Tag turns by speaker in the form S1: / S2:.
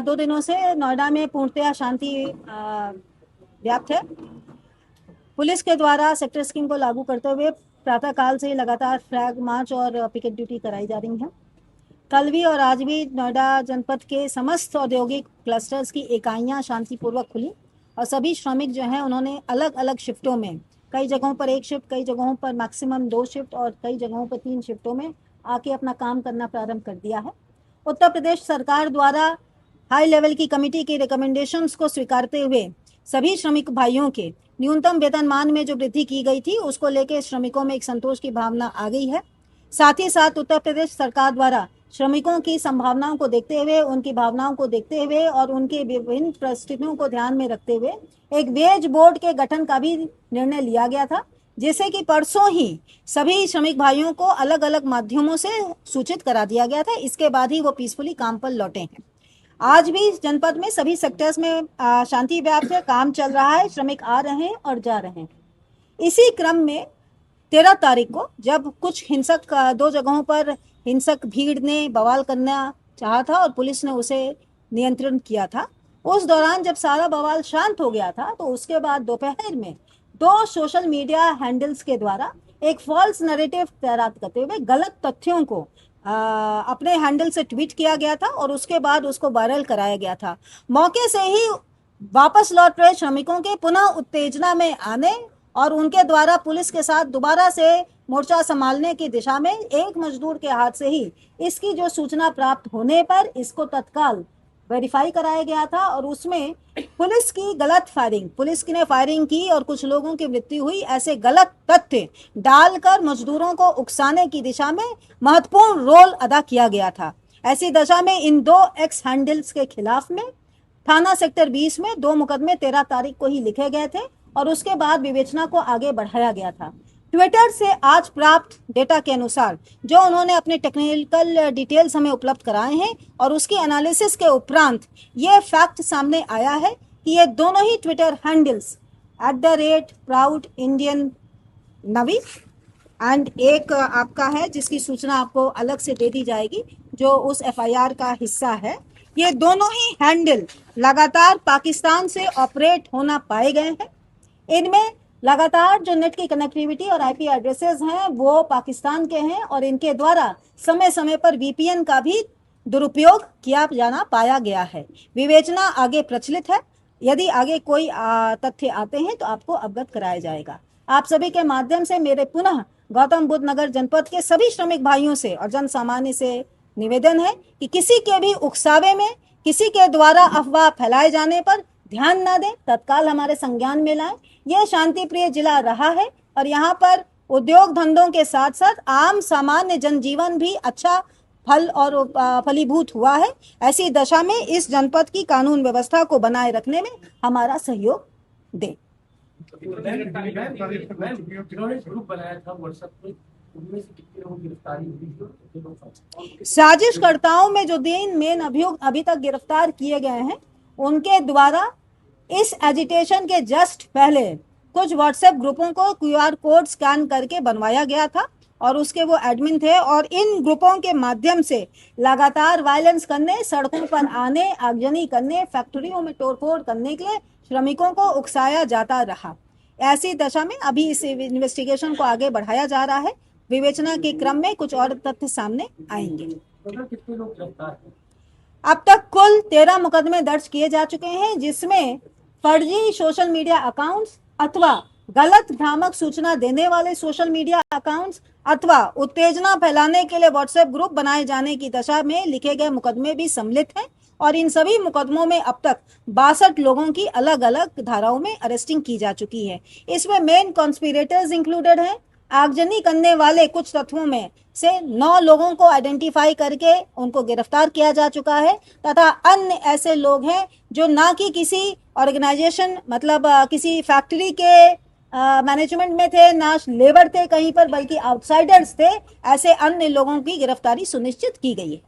S1: 2 दिनों से नोएडा में पूर्णतया शांति व्याप्त है। पुलिस के द्वारा सेक्टर स्कीम को लागू करते हुए प्रातःकाल से लगातार फ्लैग मार्च और पिकेट ड्यूटी कराई जा रही है। कल भी और आज भी नोएडा जनपद के समस्त औद्योगिक क्लस्टर्स की इकाइयां शांतिपूर्वक खुली और सभी श्रमिक जो हैं उन्होंने अलग अलग शिफ्टों में, कई जगहों पर 1 शिफ्ट, कई जगहों पर मैक्सिमम 2 शिफ्ट और कई जगहों पर 3 शिफ्टों में आके अपना काम करना प्रारंभ कर दिया है। उत्तर प्रदेश सरकार द्वारा हाई लेवल की कमेटी के रिकमेंडेशंस को स्वीकारते हुए सभी श्रमिक भाइयों के न्यूनतम वेतनमान में जो वृद्धि की गई थी उसको लेकर श्रमिकों में एक संतोष की भावना आ गई है। साथ ही साथ उत्तर प्रदेश सरकार द्वारा श्रमिकों की संभावनाओं को देखते हुए, उनकी भावनाओं को देखते हुए और उनके विभिन्न परिस्थितियों को ध्यान में रखते हुए एक वेज बोर्ड के गठन का भी निर्णय लिया गया था, जिसे कि परसों ही सभी श्रमिक भाइयों को अलग अलग माध्यमों से सूचित करा दिया गया था। इसके बाद ही वो पीसफुली काम पर लौटे हैं। आज भी जनपद में सभी सेक्टर्स में शांति व्याप्त है, काम चल रहा है, श्रमिक आ रहे हैं और जा रहे हैं। इसी क्रम में 13 तारीख को जब कुछ हिंसक 2 जगहों पर हिंसक भीड़ ने बवाल करना चाहा था और पुलिस ने उसे नियंत्रण किया था, उस दौरान जब सारा बवाल शांत हो गया था तो उसके बाद दोपहर में 2 सोशल मीडिया हैंडल्स के द्वारा एक फॉल्स नैरेटिव तैयार करते हुए गलत तथ्यों को अपने हैंडल से ट्वीट किया गया था और उसके बाद उसको वायरल कराया गया था। मौके से ही वापस लौट रहे श्रमिकों के पुनः उत्तेजना में आने और उनके द्वारा पुलिस के साथ दोबारा से मोर्चा संभालने की दिशा में एक मजदूर के हाथ से ही इसकी जो सूचना प्राप्त होने पर इसको तत्काल वेरीफाई कराया गया था और उसमें पुलिस की गलत फायरिंग, पुलिस ने फायरिंग की और कुछ लोगों की मृत्यु हुई, ऐसे गलत तथ्य डालकर मजदूरों को उकसाने की दिशा में महत्वपूर्ण रोल अदा किया गया था। ऐसी दशा में इन 2 एक्स हैंडल्स के खिलाफ में थाना सेक्टर 20 में 2 मुकदमे 13 तारीख को ही लिखे गए थे और उसके बाद विवेचना को आगे बढ़ाया गया था। ट्विटर से आज प्राप्त डेटा के अनुसार जो उन्होंने अपने टेक्निकल डिटेल्स हमें उपलब्ध कराए हैं और उसकी एनालिसिस के उपरांत ये फैक्ट सामने आया है कि ये दोनों ही ट्विटर हैंडल्स @ProudIndianNavi एंड एक आपका है जिसकी सूचना आपको अलग से दे दी जाएगी जो उस FIR का हिस्सा है। ये दोनों ही हैंडल लगातार पाकिस्तान से ऑपरेट होना पाए गए हैं। इनमें लगातार जो नेट की कनेक्टिविटी और IP एड्रेसेस हैं वो पाकिस्तान के हैं और इनके द्वारा समय समय पर VPN का भी दुरुपयोग किया जाना पाया गया है। विवेचना आगे प्रचलित है, यदि आगे कोई तथ्य आते हैं तो आपको अवगत कराया जाएगा। आप सभी के माध्यम से मेरे पुनः गौतम बुद्ध नगर जनपद के सभी श्रमिक भाइयों से और जन सामान्य से निवेदन है कि किसी के भी उकसावे में, किसी के द्वारा अफवाह फैलाए जाने पर ध्यान न दें, तत्काल हमारे संज्ञान में लाएं। यह शांति प्रिय जिला रहा है और यहाँ पर उद्योग धंधों के साथ साथ आम सामान्य जनजीवन भी अच्छा फल और फलीभूत हुआ है। ऐसी दशा में इस जनपद की कानून व्यवस्था को बनाए रखने में हमारा सहयोग दें। साजिशकर्ताओं में जो 3 मेन अभियुक्त अभी तक गिरफ्तार किए गए हैं उनके द्वारा इस एजिटेशन के जस्ट पहले कुछ व्हाट्सएप ग्रुपों को QR कोड स्कैन करके बनवाया गया था और उसके वो एडमिन थे और इन ग्रुपों के माध्यम से लगातार वायलेंस करने, सड़कों पर आने, आगजनी करने, फैक्ट्रियों में तोड़फोड़ करने के लिए श्रमिकों को उकसाया जाता रहा। ऐसी दशा में अभी इस इन्वेस्टिगेशन को आगे बढ़ाया जा रहा है। विवेचना के क्रम में कुछ और तथ्य सामने आएंगे।
S2: कितने लोग गिरफ्तार हैं?
S1: अब तक कुल 13 मुकदमे दर्ज किए जा चुके हैं, जिसमें फर्जी सोशल मीडिया अकाउंट्स अथवा गलत भ्रामक सूचना देने वाले सोशल मीडिया अकाउंट्स अथवा उत्तेजना फैलाने के लिए व्हाट्सएप ग्रुप बनाए जाने की दशा में लिखे गए मुकदमे भी सम्मिलित हैं और इन सभी मुकदमों में अब तक 62 लोगों की अलग अलग धाराओं में अरेस्टिंग की जा चुकी है। इसमें मेन कॉन्स्पिरेटर्स इंक्लूडेड हैं। आगजनी करने वाले कुछ तत्वों में से 9 लोगों को आइडेंटिफाई करके उनको गिरफ्तार किया जा चुका है तथा अन्य ऐसे लोग हैं जो ना कि किसी ऑर्गेनाइजेशन मतलब किसी फैक्ट्री के मैनेजमेंट में थे, ना लेबर थे कहीं पर, बल्कि आउटसाइडर्स थे। ऐसे अन्य लोगों की गिरफ्तारी सुनिश्चित की गई है।